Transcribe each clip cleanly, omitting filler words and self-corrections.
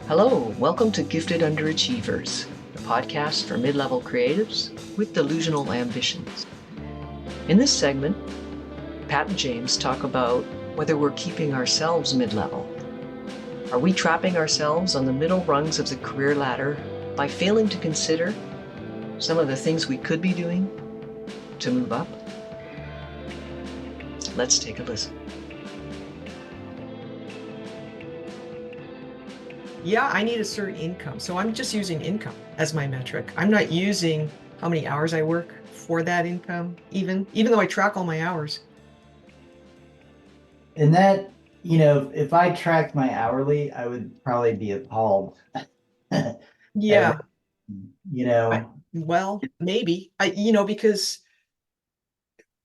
Hello, welcome to Gifted Underachievers, the podcast for mid-level creatives with delusional ambitions. In this segment, Pat and James talk about whether we're keeping ourselves mid-level. Are we trapping ourselves on the middle rungs of the career ladder by failing to consider some of the things we could be doing to move up? Let's take a listen. Yeah, I need a certain income. So I'm just using income as my metric. I'm not using how many hours I work for that income, even though I track all my hours. And that, if I tracked my hourly, I would probably be appalled. Yeah, You know, well, maybe because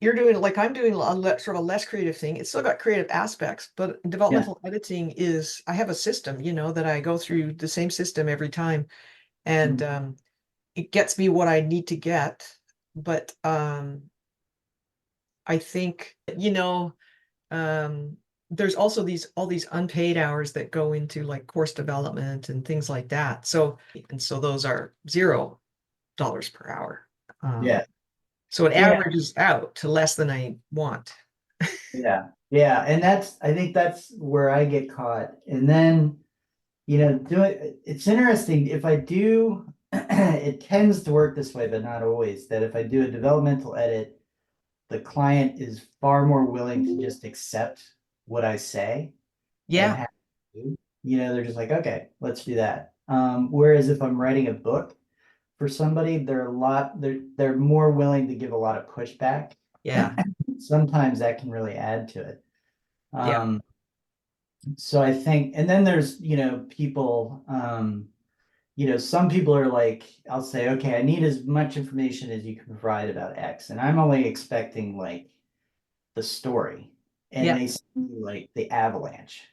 you're doing like I'm doing sort of a less creative thing. It's still got creative aspects, but yeah, developmental editing is, I have a system, that I go through the same system every time. And it gets me what I need to get. But I think, there's also all these unpaid hours that go into like course development and things like that. So those are $0 per hour. yeah, So it yeah, averages out to less than I want. yeah. And I think that's where I get caught. And then, it's interesting if I do, it tends to work this way, but not always, that if I do a developmental edit, the client is far more willing to just accept what I say and Yeah, have to do. They're just like, okay, let's do that. Whereas if I'm writing a book for somebody, they're more willing to give a lot of pushback. yeah, Sometimes that can really add to it. yeah, So I think, and then there's, people, some people are like, I'll say, okay, I need as much information as you can provide about X. And I'm only expecting like the story. And yeah. they see like the avalanche.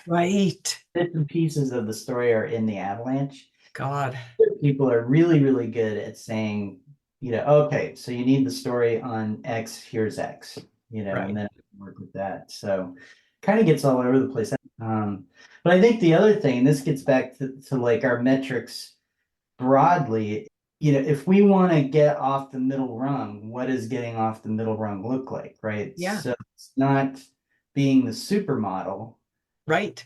Right. Bits and pieces of the story are in the avalanche. God. People are really, really good at saying, okay, so you need the story on X, here's X, Right. and then work with that. So kind of gets all over the place. But I think the other thing, this gets back to like our metrics broadly, if we want to get off the middle rung, what does getting off the middle rung look like, right? Yeah. So it's not being the supermodel, Right.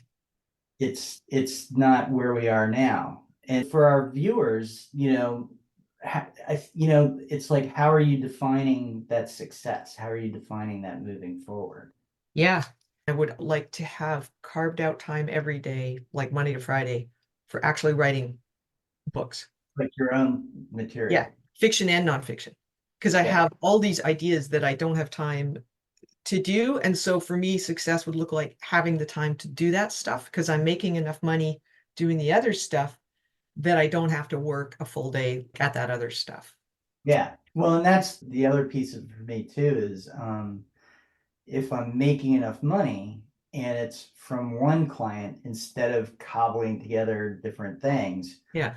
it's not where we are now. And for our viewers, it's like, how are you defining that success? How are you defining that moving forward? Yeah. I would like to have carved out time every day, like Monday to Friday, for actually writing books. Like your own Yeah, material. fiction and nonfiction. Because I Yeah. have all these ideas that I don't have time to do. And so for me, success would look like having the time to do that stuff because I'm making enough money doing the other stuff that I don't have to work a full day at that other stuff. Yeah. Well, and that's the other piece of it for me too is if I'm making enough money and it's from one client instead of cobbling together different things, Yeah.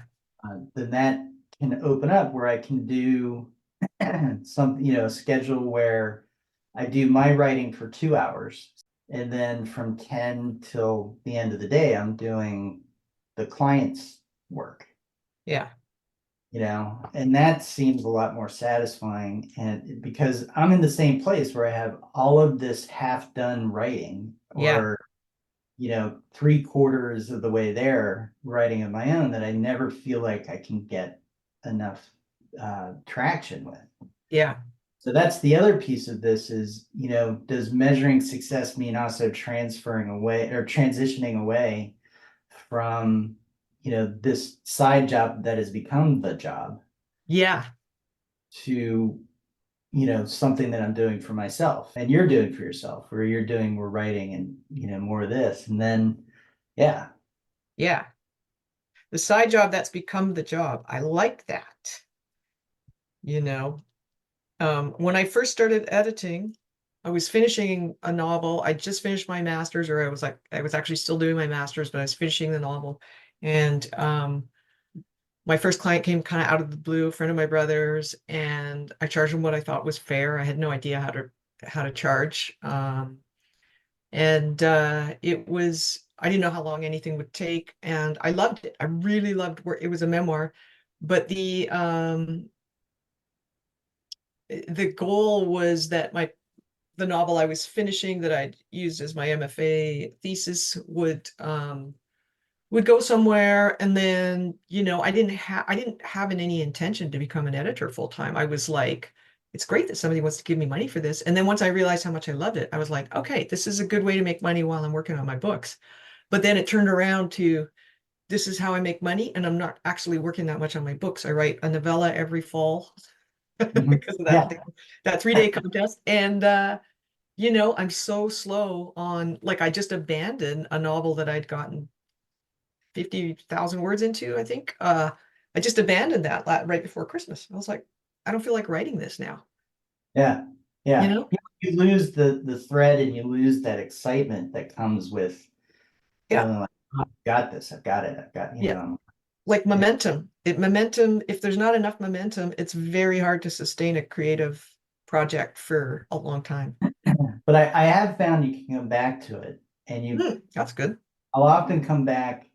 then that can open up where I can do some, a schedule where I do my writing for 2 hours. And then from 10 till the end of the day, I'm doing the client's work, Yeah. and that seems a lot more satisfying. And because I'm in the same place where I have all of this half done writing Yeah. or, 3/4 of the way there writing of my own that I never feel like I can get enough traction with. Yeah. So that's the other piece of this is, does measuring success mean also transferring away or transitioning away from, this side job that has become the job Yeah. to, something that I'm doing for myself and you're doing for yourself, or you're doing more writing and, more of this. And then, yeah, Yeah. The side job that's become the job. I like that. You know, when I first started editing, I was finishing a novel. I just finished my master's, or I was actually still doing my master's, but I was finishing the novel. And my first client came kind of out of the blue, a friend of my brother's, and I charged him what I thought was fair. I had no idea how to charge. And it was I didn't know how long anything would take, and I loved it. I really loved where it was a memoir, but the goal was that the novel I was finishing that I'd used as my MFA thesis would go somewhere, and then I didn't have any intention to become an editor full time. I was like, it's great that somebody wants to give me money for this. And then once I realized how much I loved it, I was like, okay, this is a good way to make money while I'm working on my books. But then it turned around to, this is how I make money, and I'm not actually working that much on my books. I write a novella every fall Mhm. because of Yeah. that 3-day contest. And I'm so slow on, like, I just abandoned a novel that I'd gotten 50,000 words into, I think. I just abandoned that right before Christmas. I was like, I don't feel like writing this now, Yeah. you Yeah. know? You lose the thread and you lose that excitement that comes with Yeah, feeling like, "Oh, I've got this, I've got it, I've got, yeah. Like yeah. momentum. Momentum, if there's not enough momentum, it's very hard to sustain a creative project for a long time. But I have found you can come back to it and That's good. I'll often come back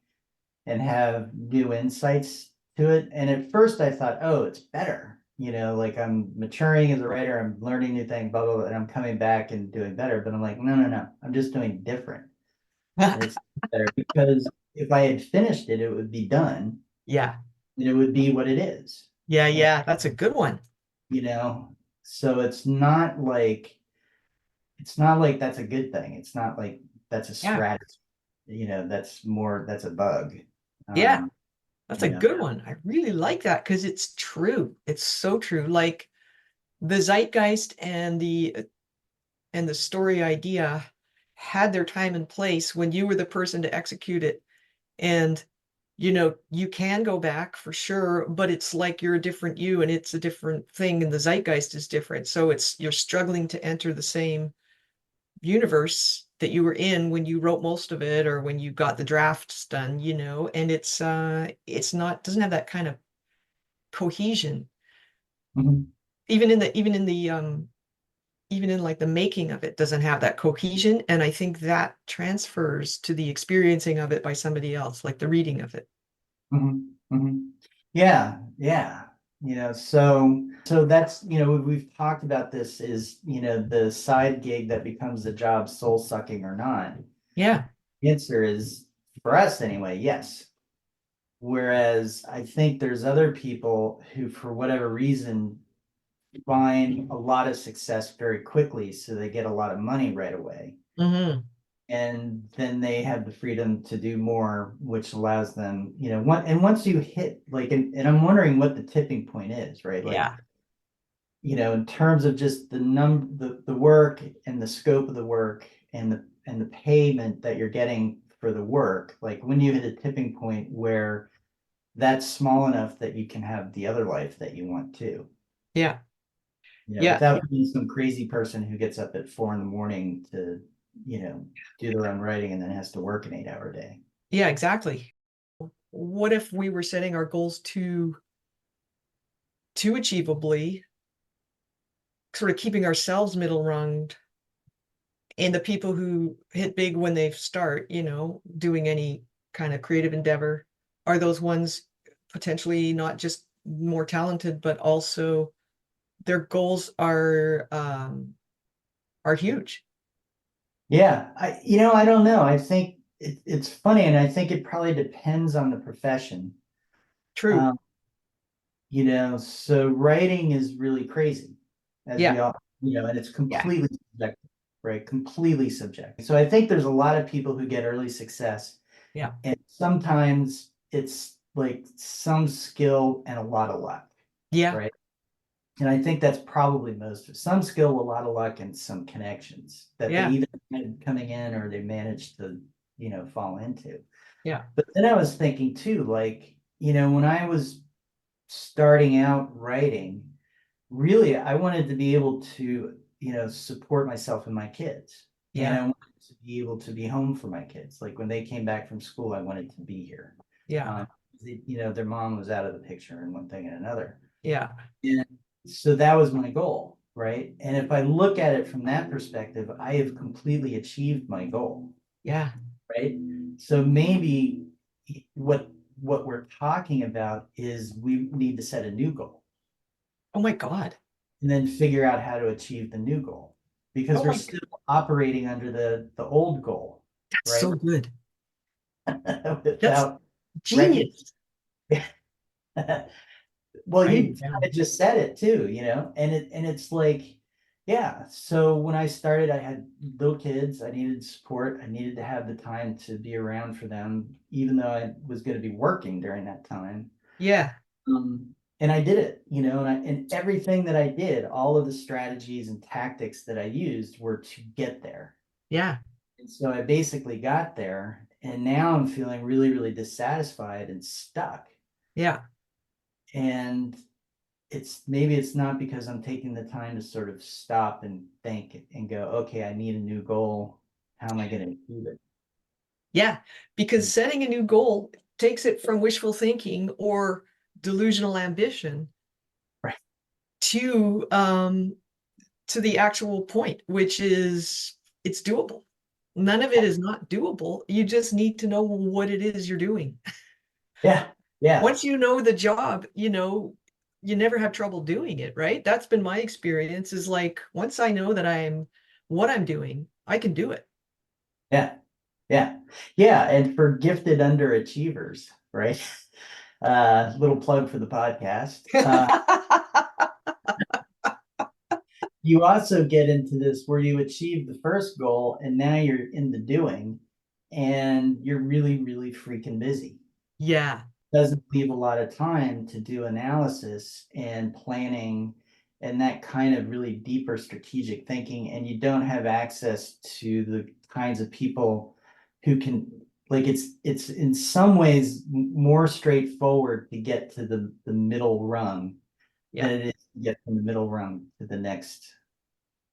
and have new insights to it. And at first I thought, oh, it's better. Like I'm maturing as a writer, I'm learning new things, blah, blah, blah, and I'm coming back and doing better. But I'm like, no, no, no, I'm just doing different. And it's better because if I had finished it, it would be done Yeah, and it would be what it is. yeah, And, yeah. That's a good one. you know, so it's not like that's a good thing. It's not like that's a Yeah, strategy. That's a bug. yeah. Um, That's you a know. good one. I really like that because it's true. It's so true. Like the zeitgeist and the story idea had their time and place when you were the person to execute it. And, you can go back for sure, but it's like you're a different you and it's a different thing and the zeitgeist is different. So you're struggling to enter the same universe that you were in when you wrote most of it or when you got the drafts done, and it's not, doesn't have that kind of cohesion. Mhm, Even in like the making of it doesn't have that cohesion, and I think that transfers to the experiencing of it by somebody else, like the reading of it. mhm, mhm. Yeah, yeah. So that's, we've talked about this is, the side gig that becomes the job, soul sucking or not. Yeah. The answer is, for us anyway, yes. Whereas I think there's other people who, for whatever reason, find a lot of success very quickly, so they get a lot of money right away. Hmm. And then they have the freedom to do more, which allows them, once you hit like, and I'm wondering what the tipping point is, right? Like, Yeah. in terms of just the work and the scope of the work and the payment that you're getting for the work, like when you hit a tipping point where that's small enough that you can have the other life that you want to, Yeah. Yeah. without being some crazy person who gets up at 4 a.m. to, do their own writing and then has to work an 8-hour day. Yeah, exactly. What if we were setting our goals too achievably, sort of keeping ourselves middle runged, and the people who hit big when they start, doing any kind of creative endeavor are those ones potentially not just more talented, but also their goals are huge. Yeah, I don't know. I think it's funny, and I think it probably depends on the profession. True. Um, so writing is really crazy, as we Yeah. all, and it's Yeah. completely subjective, right? Completely subjective. So I think there's a lot of people who get early success, Yeah. and sometimes it's like some skill and a lot of luck, Yeah. right? And I think that's probably most of some skill, a lot of luck, and some connections that they Yeah. either had coming in or they managed to, fall into. Yeah. But then I was thinking too, like, when I was starting out writing, really, I wanted to be able to, support myself and my kids. And Yeah. I wanted to be able to be home for my kids. Like when they came back from school, I wanted to be here. Yeah. Um, their mom was out of the picture and one thing and another. Yeah. And so that was my goal, right? And if I look at it from that perspective, I have completely achieved my goal, Yeah. right? so maybe what we're talking about is we need to set a new goal Oh my God. and then figure out how to achieve the new goal because Oh we're my, still operating under the old goal, that's right? so good. That's Without recognition. genius. Well, Writing you it kind down. of just said it too, and it's like, yeah. So when I started, I had little kids. I needed support. I needed to have the time to be around for them, even though I was going to be working during that time. Yeah. And I did it, and everything that I did, all of the strategies and tactics that I used were to get there. Yeah. And so I basically got there, and now I'm feeling really, really dissatisfied and stuck. Yeah. And maybe it's not because I'm taking the time to sort of stop and think and go, okay, I need a new goal. How am I going to achieve it? Yeah. Because setting a new goal takes it from wishful thinking or delusional ambition Right. to the actual point, which is it's doable. None of it is not doable. You just need to know what it is you're doing. Yeah. Yeah. Once you know the job, you never have trouble doing it, right? That's been my experience is like once I know that I'm what I'm doing, I can do it. Yeah. Yeah. Yeah. And for gifted underachievers, right? Little plug for the podcast. You also get into this where you achieve the first goal and now you're in the doing and you're really, really freaking busy. Yeah. Doesn't leave a lot of time to do analysis and planning and that kind of really deeper strategic thinking. And you don't have access to the kinds of people who can, like, it's in some ways more straightforward to get to the middle rung Yeah. than it is to get from the middle rung to the next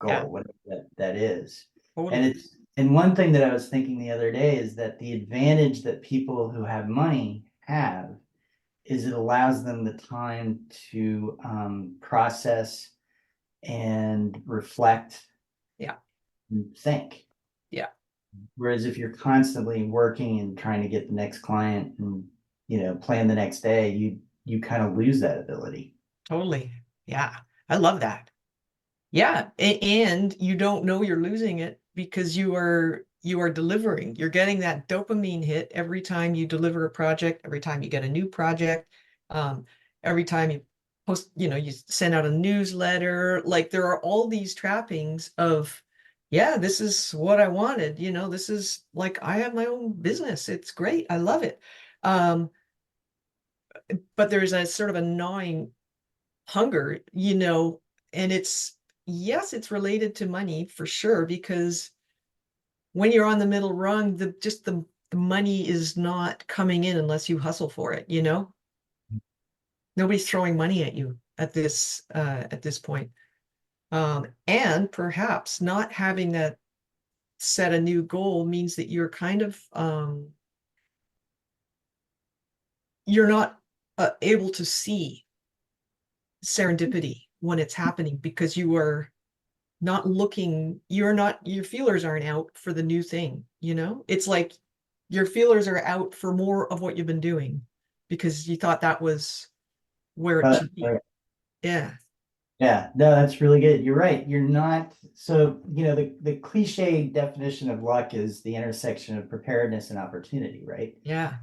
Yeah. goal, whatever that is. And Totally. and one thing that I was thinking the other day is that the advantage that people who have money have is it allows them the time to process and reflect Yeah. and think. Yeah. Whereas if you're constantly working and trying to get the next client and plan the next day, you kind of lose that ability. Totally. Yeah. I love that. Yeah. And you don't know you're losing it because you are delivering. You're getting that dopamine hit every time you deliver a project, every time you get a new project, um, every time you post, you send out a newsletter. Like there are all these trappings of, yeah, this is what I wanted. This is like I have my own business. It's great. I love it. Um, but there's a sort of a gnawing hunger, and yes, it's related to money for sure, because when you're on the middle rung, the money is not coming in unless you hustle for it. Nobody's throwing money at you at this point. And perhaps not having that set a new goal means that you're kind of you're not able to see serendipity when it's happening because your feelers aren't out for the new thing. It's like your feelers are out for more of what you've been doing because you thought that was where it should be. Right. Yeah. Yeah, no, that's really good. You're right. You're not, so, the cliche definition of luck is the intersection of preparedness and opportunity, right? Yeah.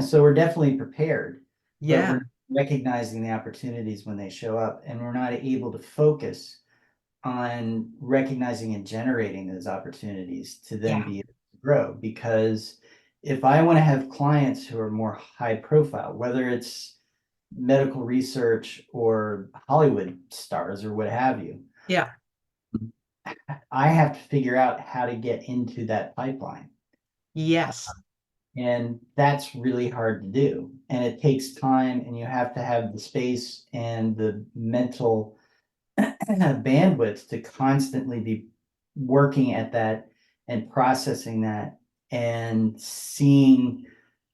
So we're definitely prepared, but Yeah. we're recognizing the opportunities when they show up, and we're not able to focus on recognizing and generating those opportunities to then Yeah. be able to grow. Because if I want to have clients who are more high profile, whether it's medical research or Hollywood stars or what have you, Yeah. I have to figure out how to get into that pipeline. Yes. And that's really hard to do. And it takes time, and you have to have the space and the mental bandwidth to constantly be working at that and processing that and seeing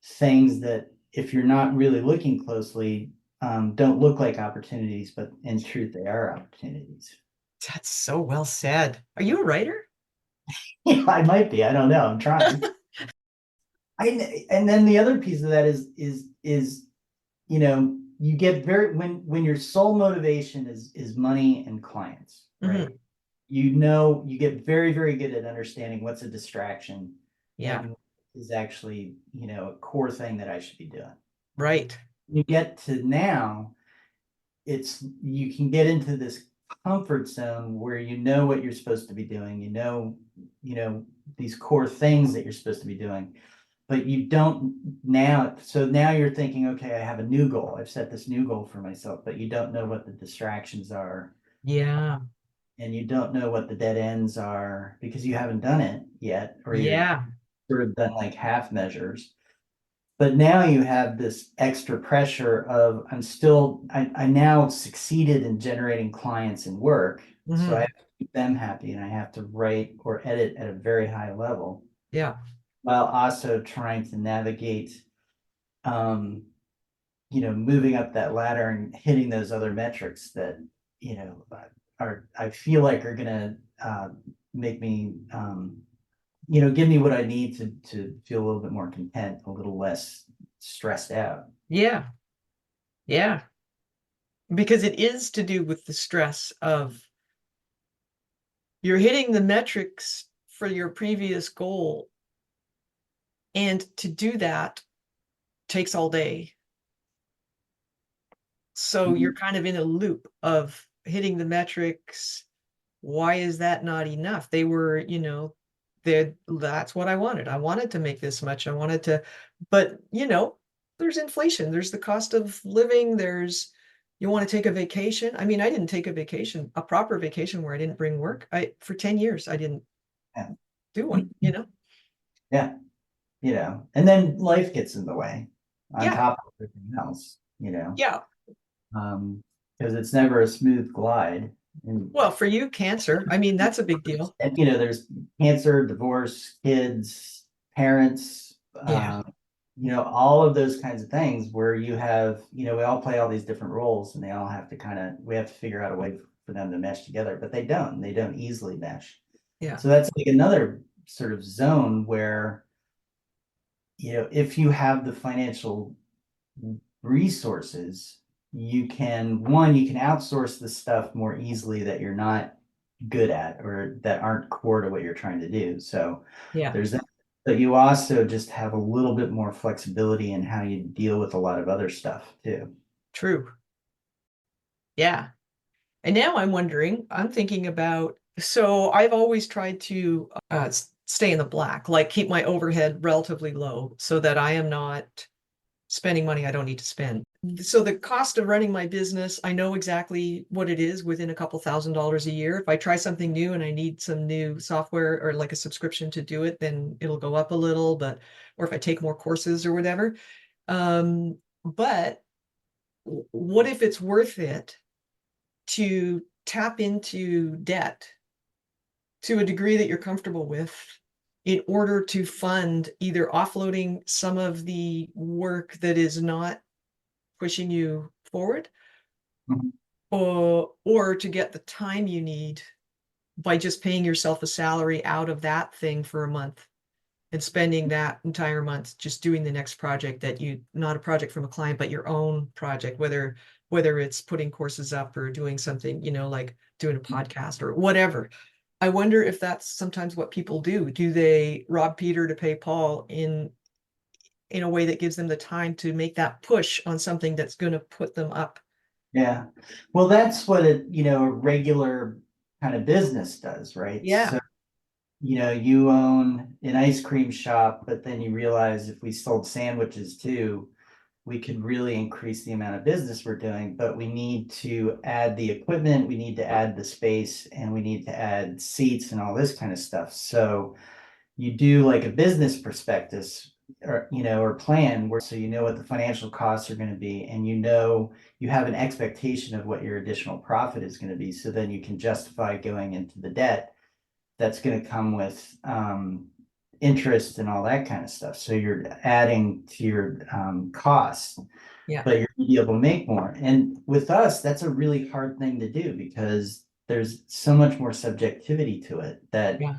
things that, if you're not really looking closely, don't look like opportunities, but in truth, they are opportunities. That's so well said. Are you a writer? Yeah, I might be. I don't know. I'm trying. And then the other piece of that is, you know, you get very, when your sole motivation is money and clients, right? Mhm. You know, you get very, very good at understanding what's a distraction Yeah, and is actually, you know, a core thing that I should be doing. right. You get to now, you can get into this comfort zone where you know what you're supposed to be doing, you know, these core things that you're supposed to be doing, but you don't now. So now you're thinking, okay, I have a new goal. I've set this new goal for myself, but you don't know what the distractions are, Yeah, and you don't know what the dead ends are because you haven't done it yet, or you're yeah, sort of done like half measures. But now you have this extra pressure of I now succeeded in generating clients and work. So I mhm. have to keep them happy and I have to write or edit at a very high level Yeah, while also trying to navigate, um, you know, moving up that ladder and hitting those other metrics that, you know, I feel like are gonna make me, you know, give me what I need to feel a little bit more content, a little less stressed out. yeah, yeah. Because it is to do with the stress of you're hitting the metrics for your previous goal. And to do that takes all day. So you're Mhm. kind of in a loop of hitting the metrics. Why is that not enough? They were, that's what I wanted. I wanted to make this much. I wanted to, but there's inflation, there's the cost of living, you want to take a vacation. I mean, I didn't take a proper vacation where I didn't bring work. For 10 years, I didn't Yeah. do one. Yeah, you know, and then life gets in the way on Yeah. top of everything else, you know, Yeah. because it's never a smooth glide. And, Well, for you, cancer, I mean, that's a big deal. you know, there's cancer, divorce, kids, parents, Yeah. you know, all of those kinds of things where you have, you know, we all play all these different roles and they all have to we have to figure out a way for them to mesh together, but they don't easily mesh. Yeah. So that's like another sort of zone where, you know, if you have the financial resources, you can outsource the stuff more easily that you're not good at or that aren't core to what you're trying to do. So Yeah. there's that. But you also just have a little bit more flexibility in how you deal with a lot of other stuff too. True. Yeah. And now I'm thinking about, so I've always tried to stay in the black, like keep my overhead relatively low so that I am not spending money I don't need to spend. So the cost of running my business, I know exactly what it is within a couple $1,000s a year. If I try something new and I need some new software or like a subscription to do it, then it'll go up a little, or if I take more courses or whatever. But what if it's worth it to tap into debt to a degree that you're comfortable with in order to fund either offloading some of the work that is not pushing you forward, Mhm. or to get the time you need by just paying yourself a salary out of that thing for a month and spending that entire month just doing the next project not a project from a client, but your own project, whether it's putting courses up or doing something, like doing a podcast or whatever. I wonder if that's sometimes what people do. Do they rob Peter to pay Paul in a way that gives them the time to make that push on something that's going to put them up? Yeah. Well, that's what you know, a regular kind of business does, right? Yeah. So, you know, you own an ice cream shop, but then you realize if we sold sandwiches too, we could really increase the amount of business we're doing, but we need to add the equipment, we need to add the space, and we need to add seats and all this kind of stuff. So you do like a business prospectus or, you know, or plan where so you know what the financial costs are going to be, and you know you have an expectation of what your additional profit is going to be. So then you can justify going into the debt that's going to come with interest and all that kind of stuff. So you're adding to your costs, Yeah. but you're going to be able to make more. And with us, that's a really hard thing to do because there's so much more subjectivity to it that Yeah.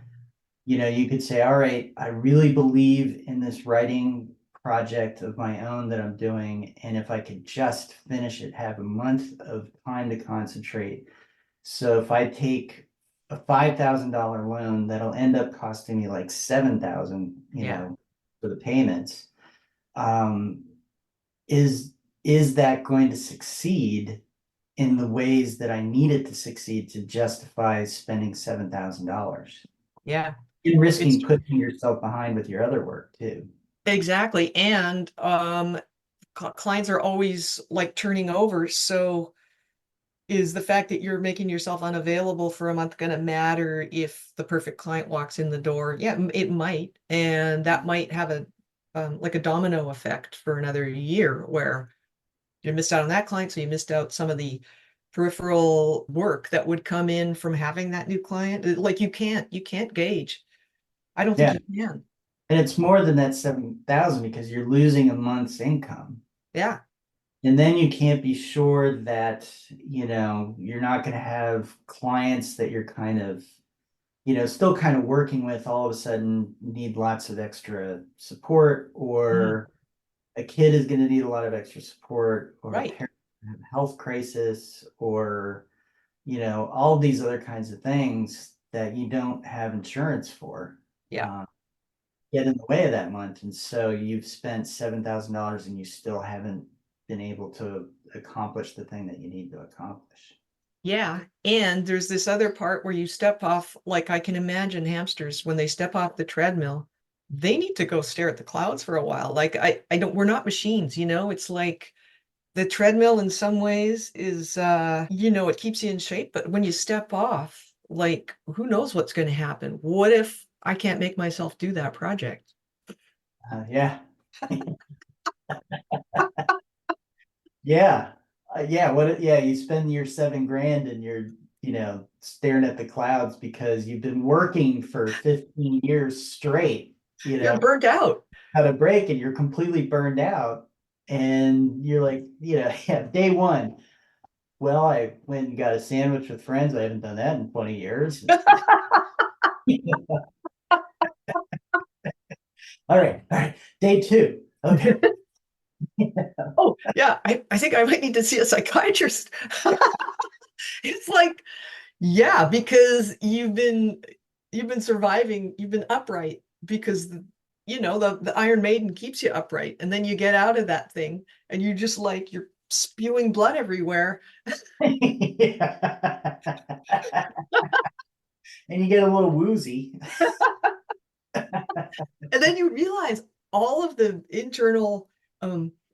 you could say, all right, I really believe in this writing project of my own that I'm doing. And if I could just finish it, have a month of time to concentrate. So if I take a $5,000 loan, that'll end up costing me like 7,000, Yeah. for the payments. Um, is is that going to succeed in the ways that I need it to succeed to justify spending $7,000? Yeah. And It's risking putting yourself behind with your other work too. exactly. And clients are always like turning over. So is the fact that you're making yourself unavailable for a month going to matter if the perfect client walks in the door? Yeah, it might. And that might have a like a domino effect for another year where you missed out on that client. So you missed out some of the peripheral work that would come in from having that new client. Like you can't gauge. I don't think Yeah. you can. And it's more than that 7,000 because you're losing a month's income. Yeah. And then you can't be sure that, you're not going to have clients that you're kind of, still kind of working with all of a sudden need lots of extra support, Mhm. or a kid is going to need a lot of extra support, or a Right. parent have a health crisis, or, all these other kinds of things that you don't have insurance for. Yeah. Um, get in the way of that month. And so you've spent $7,000 and you still haven't been able to accomplish the thing that you need to accomplish. Yeah. And there's this other part where you step off, like I can imagine hamsters when they step off the treadmill, they need to go stare at the clouds for a while. Like I don't, we're not machines, it's like the treadmill in some ways is, it keeps you in shape, but when you step off, like who knows what's going to happen? What if I can't make myself do that project? Yeah. Yeah. Yeah. Yeah. You spend your 7 grand and you're, staring at the clouds because you've been working for 15 years straight, You're burnt out. had a break and you're completely burned out. And you're like, yeah, day one. Well, I went and got a sandwich with friends. I haven't done that in 20 years. All right. All right. Day two. Okay. Oh, yeah, I think I might need to see a psychiatrist. It's like, yeah, because you've been surviving, you've been upright because the Iron Maiden keeps you upright, and then you get out of that thing and you just like you're spewing blood everywhere. Yeah. And you get a little woozy. And then you realize all of the internal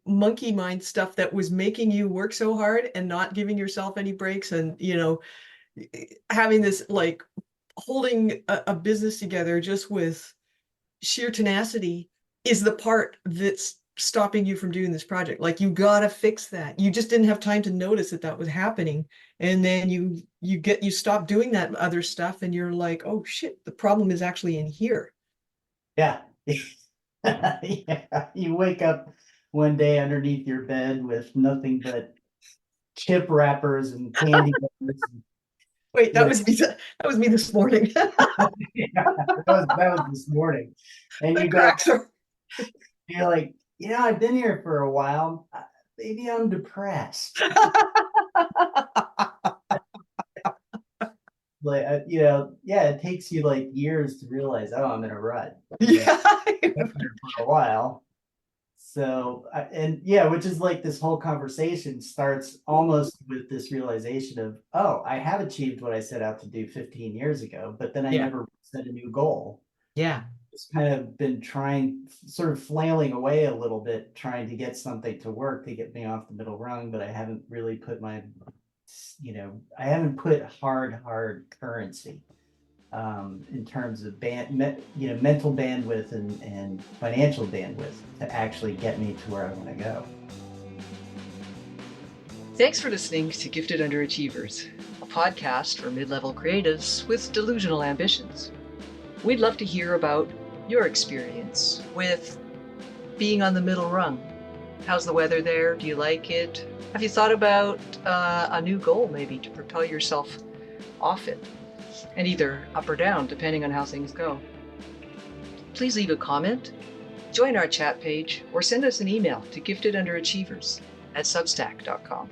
monkey mind stuff that was making you work so hard and not giving yourself any breaks, and having this like holding a business together just with sheer tenacity is the part that's stopping you from doing this project. Like you gotta fix that. You just didn't have time to notice that that was happening, and then you stop doing that other stuff, and you're like, oh shit, the problem is actually in here. Yeah. Yeah. You wake up one day underneath your bed with nothing but chip wrappers and candy bars. Wait, that You was me. That was me this morning. Yeah, that was this morning. And The you go, cracks are. you're like, I've been here for a while. Maybe I'm depressed. Like, yeah, it takes you like years to realize, oh, I'm in a rut. Yeah. Been here for a while. So, and yeah, which is like this whole conversation starts almost with this realization of, oh, I have achieved what I set out to do 15 years ago, but then I Yeah. never set a new goal. Yeah. Just kind of been trying, sort of flailing away a little bit, trying to get something to work to get me off the middle rung, but I haven't really put I haven't put hard currency in terms of mental bandwidth and financial bandwidth to actually get me to where I want to go. Thanks for listening to Gifted Underachievers, a podcast for mid-level creatives with delusional ambitions. We'd love to hear about your experience with being on the middle rung. How's the weather there? Do you like it? Have you thought about a new goal maybe to propel yourself off it? And either up or down, depending on how things go. please leave a comment, join our chat page, or send us an email to giftedunderachievers@substack.com.